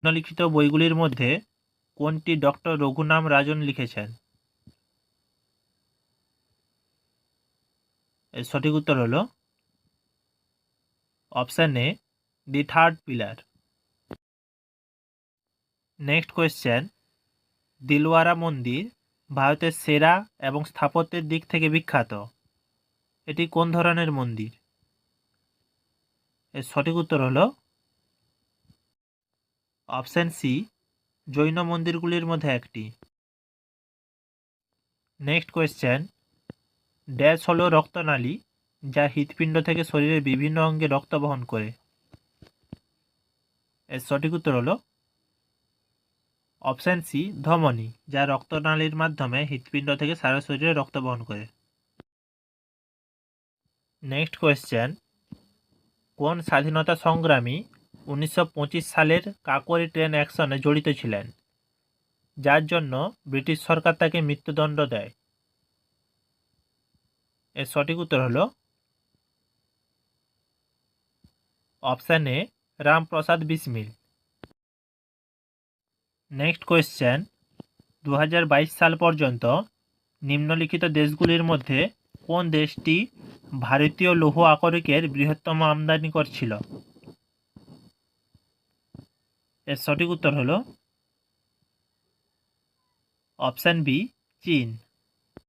নিম্নলিখিত বইগুলির মধ্যে কোনটি ডক্টর রঘুনাম রাজন লিখেছেন? এর সঠিক উত্তর হলো option A, the third pillar. Next question, Dilwara মন্দির ভারতের সেরা এবং স্থাপত্যের দিক থেকে বিখ্যাত। এটি কোন ধরনের মন্দির? এর সঠিক উত্তর হলো অপশান সি, জৈন মন্দিরগুলির মধ্যে একটি। নেক্সট কোয়েশ্চেন, ড্যাশ হলো রক্তনালী যা হৃৎপিণ্ড থেকে শরীরের বিভিন্ন অঙ্গে রক্ত বহন করে। এর সঠিক উত্তর হলো অপশান সি, ধমনী, যা রক্তনালীর মাধ্যমে হৃৎপিণ্ড থেকে সারা শরীরে রক্ত বহন করে। নেক্সট কোয়েশ্চেন, কোন স্বাধীনতা সংগ্রামী 1925 সালের কাকোরি ট্রেন অ্যাকশনে জড়িত ছিলেন, যার জন্য ব্রিটিশ সরকার তাকে মৃত্যুদণ্ড দেয়? এর সঠিক উত্তর হলো option A, Ramprasad Bismil. Next question, 2022 সাল পর্যন্ত নিম্নলিখিত দেশগুলির মধ্যে কোন দেশটি ভারতীয় লৌহ আকরিকের বৃহত্তম আমদানি করছিল? এর সঠিক উত্তর হলো অপশান বি, চীন।